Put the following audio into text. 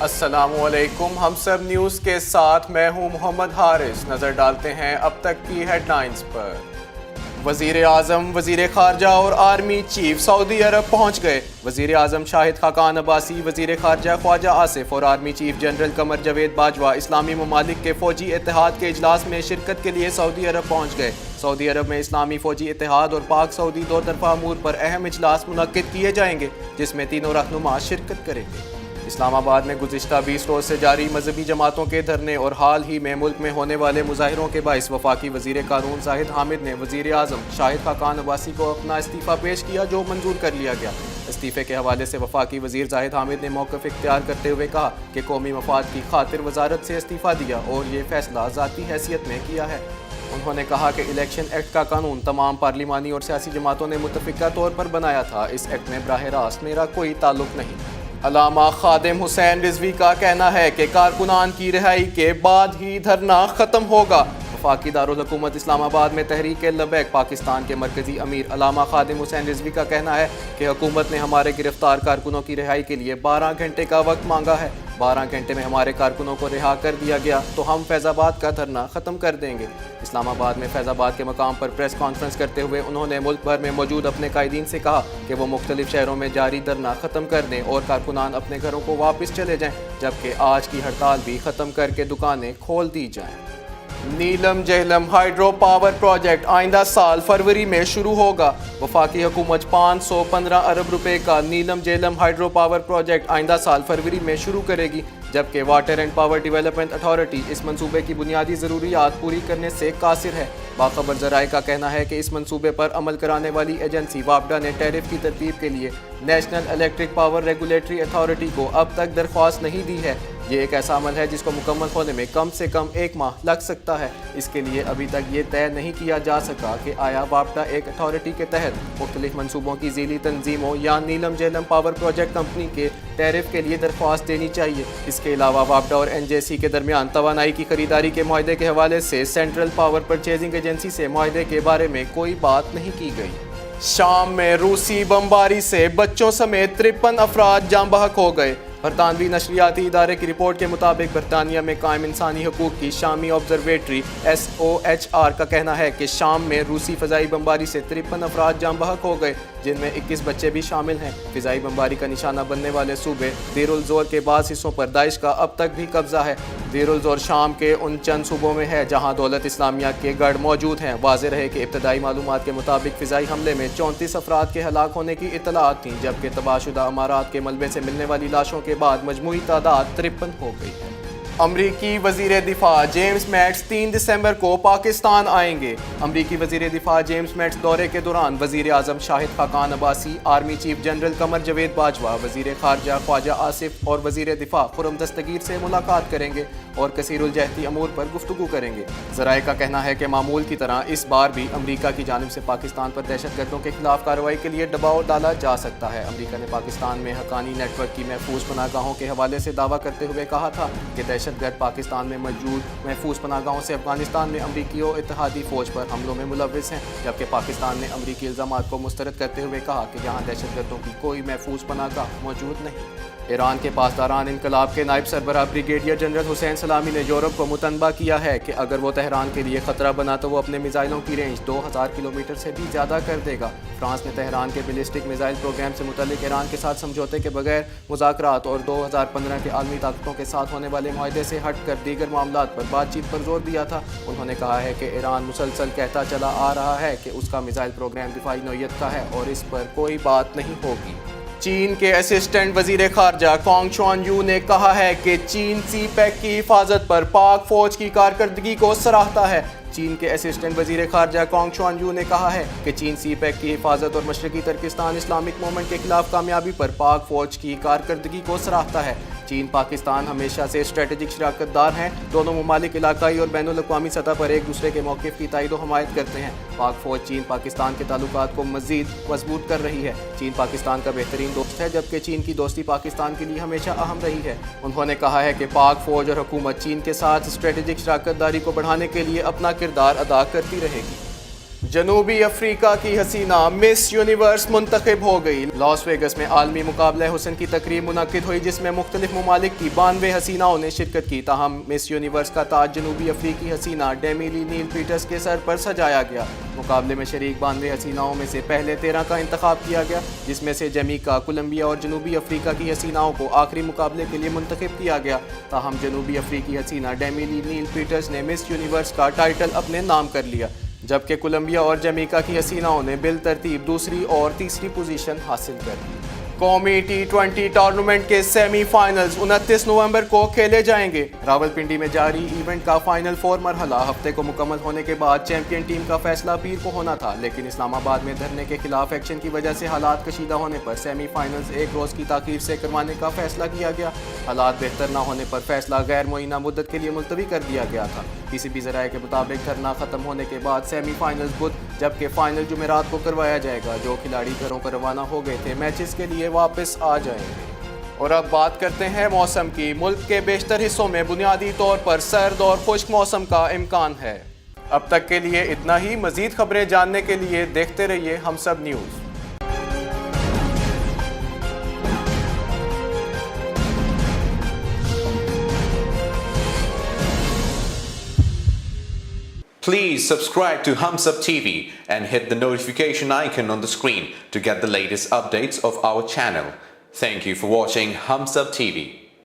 السلام علیکم، ہم سب نیوز کے ساتھ میں ہوں محمد حارث۔ نظر ڈالتے ہیں اب تک کی ہیڈ لائنز پر۔ وزیر اعظم، وزیر خارجہ اور آرمی چیف سعودی عرب پہنچ گئے۔ وزیر اعظم شاہد خاقان عباسی، وزیر خارجہ خواجہ آصف اور army chief general Qamar Javed Bajwa اسلامی ممالک کے فوجی اتحاد کے اجلاس میں شرکت کے لیے سعودی عرب پہنچ گئے۔ سعودی عرب میں اسلامی فوجی اتحاد اور پاک سعودی دو طرفہ امور پر اہم اجلاس منعقد کیے جائیں گے، جس میں تینوں رہنما شرکت کریں گے۔ اسلام آباد میں گزشتہ 20 روز سے جاری مذہبی جماعتوں کے دھرنے اور حال ہی میں ملک میں ہونے والے مظاہروں کے باعث وفاقی وزیر قانون زاہد حامد نے وزیر اعظم شاہد خاقان عباسی کو اپنا استعفیٰ پیش کیا، جو منظور کر لیا گیا۔ استعفے کے حوالے سے وفاقی وزیر زاہد حامد نے موقف اختیار کرتے ہوئے کہا کہ قومی مفاد کی خاطر وزارت سے استعفیٰ دیا اور یہ فیصلہ ذاتی حیثیت میں کیا ہے۔ انہوں نے کہا کہ الیکشن ایکٹ کا قانون تمام پارلیمانی اور سیاسی جماعتوں نے متفقہ طور پر بنایا تھا، اس ایکٹ میں براہ راست میرا کوئی تعلق نہیں۔ علامہ خادم حسین رضوی کا کہنا ہے کہ کارکنان کی رہائی کے بعد ہی دھرنا ختم ہوگا۔ وفاقی دارالحکومت اسلام آباد میں تحریک لبیک پاکستان کے مرکزی امیر علامہ خادم حسین رضوی کا کہنا ہے کہ حکومت نے ہمارے گرفتار کارکنوں کی رہائی کے لیے 12 گھنٹے کا وقت مانگا ہے۔ 12 گھنٹے میں ہمارے کارکنوں کو رہا کر دیا گیا تو ہم فیض آباد کا دھرنا ختم کر دیں گے۔ اسلام آباد میں فیض آباد کے مقام پر پریس کانفرنس کرتے ہوئے انہوں نے ملک بھر میں موجود اپنے قائدین سے کہا کہ وہ مختلف شہروں میں جاری دھرنا ختم کر دیں اور کارکنان اپنے گھروں کو واپس چلے جائیں، جبکہ آج کی ہڑتال بھی ختم کر کے دکانیں کھول دی جائیں۔ نیلم جہلم ہائیڈرو پاور پروجیکٹ آئندہ سال فروری میں شروع ہوگا۔ وفاقی حکومت 515 ارب روپے کا Neelum Jhelum hydro power project آئندہ سال فروری میں شروع کرے گی، جبکہ water and power development authority اس منصوبے کی بنیادی ضروریات پوری کرنے سے قاصر ہے۔ باخبر ذرائع کا کہنا ہے کہ اس منصوبے پر عمل کرانے والی ایجنسی وابڈا نے ٹیرف کی ترتیب کے لیے national electric power regulatory authority کو اب تک درخواست نہیں دی ہے۔ یہ ایک ایسا عمل ہے جس کو مکمل ہونے میں کم سے کم 1 ماہ لگ سکتا ہے۔ اس کے لیے ابھی تک یہ طے نہیں کیا جا سکا کہ آیا وابڈا ایک اتھارٹی کے تحت مختلف منصوبوں کی ذیلی تنظیموں یا نیلم جہلم پاور پروجیکٹ کمپنی کے ٹیرف کے لیے درخواست دینی چاہیے۔ اس کے علاوہ وابڈا اور این جے سی کے درمیان توانائی کی خریداری کے معاہدے کے حوالے سے سینٹرل پاور پرچیزنگ ایجنسی سے معاہدے کے بارے میں کوئی بات نہیں کی گئی۔ شام میں روسی بمباری سے بچوں سمیت 53 افراد جاں بحق ہو گئے۔ برطانوی نشریاتی ادارے کی رپورٹ کے مطابق برطانیہ میں قائم انسانی حقوق کی شامی آبزرویٹری SOHR کا کہنا ہے کہ شام میں روسی فضائی بمباری سے 53 افراد جاں بحق ہو گئے، جن میں 21 بچے بھی شامل ہیں۔ فضائی بمباری کا نشانہ بننے والے صوبے دیر الزور کے بعض حصوں پر داعش کا اب تک بھی قبضہ ہے۔ دیر الزور شام کے ان چند صوبوں میں ہے جہاں دولت اسلامیہ کے گڑھ موجود ہیں۔ واضح رہے کہ ابتدائی معلومات کے مطابق فضائی حملے میں 34 افراد کے ہلاک ہونے کی اطلاعات تھیں، جبکہ تباہ شدہ عمارات کے ملبے سے ملنے والی لاشوں کے بعد مجموعی تعداد 53 ہو گئی ہے۔ امریکی وزیر دفاع جیمز میٹس 3 دسمبر کو پاکستان آئیں گے۔ امریکی وزیر دفاع جیمز میٹس دورے کے دوران وزیر اعظم Shahid Khaqan Abbasi, army chief general Qamar Javed Bajwa, وزیر خارجہ خواجہ آصف اور وزیر دفاع خرم دستگیر سے ملاقات کریں گے اور کثیر الجہتی امور پر گفتگو کریں گے۔ ذرائع کا کہنا ہے کہ معمول کی طرح اس بار بھی امریکہ کی جانب سے پاکستان پر دہشت گردوں کے خلاف کارروائی کے لیے دباؤ ڈالا جا سکتا ہے۔ امریکہ نے پاکستان میں حقانی نیٹ ورک کی محفوظ پناہ گاہوں کے حوالے سے دعویٰ کرتے ہوئے کہا تھا کہ دہشت گرد پاکستان میں موجود محفوظ پناہ گاہوں سے افغانستان میں امریکی اور اتحادی فوج پر حملوں میں ملوث ہیں، جبکہ پاکستان نے امریکی الزامات کو مسترد کرتے ہوئے کہا کہ یہاں دہشت گردوں کی کوئی محفوظ پناہ گاہ موجود نہیں۔ ایران کے پاسداران انقلاب کے نائب سربراہ بریگیڈیئر جنرل حسین سلامی نے یورپ کو متنبہ کیا ہے کہ اگر وہ تہران کے لیے خطرہ بنا تو وہ اپنے میزائلوں کی رینج 2000 کلومیٹر سے بھی زیادہ کر دے گا۔ فرانس نے تہران کے بیلسٹک میزائل پروگرام سے متعلق ایران کے ساتھ سمجھوتے کے بغیر مذاکرات اور 2015 کے عالمی طاقتوں کے ساتھ ہونے والے معاہدے سے ہٹ کر دیگر معاملات پر بات چیت پر زور دیا تھا۔ انہوں نے کہا ہے کہ ایران مسلسل کہتا چلا آ رہا ہے کہ اس کا میزائل پروگرام دفاعی نوعیت کا ہے اور اس پر کوئی بات نہیں ہوگی۔ چین کے اسسٹنٹ وزیر خارجہ کانگ چوان یو نے کہا ہے کہ چین سی پیک کی حفاظت پر پاک فوج کی کارکردگی کو سراہتا ہے۔ چین کے اسسٹنٹ وزیر خارجہ کانگ چوان یو نے کہا ہے کہ چین سی پیک کی حفاظت اور مشرقی ترکستان اسلامک موومنٹ کے خلاف کامیابی پر پاک فوج کی کارکردگی کو سراہتا ہے۔ چین پاکستان ہمیشہ سے اسٹریٹجک شراکت دار ہیں۔ دونوں ممالک علاقائی اور بین الاقوامی سطح پر ایک دوسرے کے موقف کی تائید و حمایت کرتے ہیں۔ پاک فوج چین پاکستان کے تعلقات کو مزید مضبوط کر رہی ہے۔ چین پاکستان کا بہترین دوست ہے، جبکہ چین کی دوستی پاکستان کے لیے ہمیشہ اہم رہی ہے۔ انہوں نے کہا ہے کہ پاک فوج اور حکومت چین کے ساتھ اسٹریٹجک شراکت داری کو بڑھانے کے لیے اپنا کردار ادا کرتی رہے گی۔ جنوبی افریقہ کی حسینہ مس یونیورس منتخب ہو گئی۔ لاس ویگس میں عالمی مقابلہ حسن کی تقریب منعقد ہوئی جس میں مختلف ممالک کی 92 حسیناؤں نے شرکت کی، تاہم مس یونیورس کا تاج جنوبی افریقی حسینہ ڈیمیلی نیل پیٹرز کے سر پر سجایا گیا۔ مقابلے میں شریک 92 حسیناؤں میں سے پہلے 13 کا انتخاب کیا گیا، جس میں سے جمیکا، کولمبیا اور جنوبی افریقہ کی حسیناؤں کو آخری مقابلے کے لیے منتخب کیا گیا۔ تاہم جنوبی افریقی حسینہ ڈیمیلی نیل پیٹرز نے مس یونیورس کا ٹائٹل اپنے نام کر لیا، جبکہ کولمبیا اور جمیکا کی حسیناؤں نے بالترتیب دوسری اور تیسری پوزیشن حاصل کر لی۔ قومی T20 ٹورنامنٹ کے سیمی فائنلز 29 نومبر کو کھیلے جائیں گے۔ راولپنڈی میں جاری ایونٹ کا فائنل 4 مرحلہ ہفتے کو مکمل ہونے کے بعد چیمپئن ٹیم کا فیصلہ پیر کو ہونا تھا، لیکن اسلام آباد میں دھرنے کے خلاف ایکشن کی وجہ سے حالات کشیدہ ہونے پر سیمی فائنلز ایک روز کی تاخیر سے کروانے کا فیصلہ کیا گیا۔ حالات بہتر نہ ہونے پر فیصلہ غیر معینہ مدت کے لیے ملتوی کر دیا گیا تھا۔ PCB ذرائع کے مطابق دھرنا ختم ہونے کے بعد سیمی فائنلز بدھ جبکہ فائنل جمعرات کو کروایا جائے گا۔ جو کھلاڑی گھروں پر روانہ ہو گئے تھے میچز کے لیے واپس آ جائیں گے۔ اور اب بات کرتے ہیں موسم کی۔ ملک کے بیشتر حصوں میں بنیادی طور پر سرد اور خشک موسم کا امکان ہے۔ اب تک کے لیے اتنا ہی۔ مزید خبریں جاننے کے لیے دیکھتے رہیے ہم سب news. Please subscribe to Humsab TV and hit the notification icon on the screen to get the latest updates of our channel. Thank you for watching Humsab TV.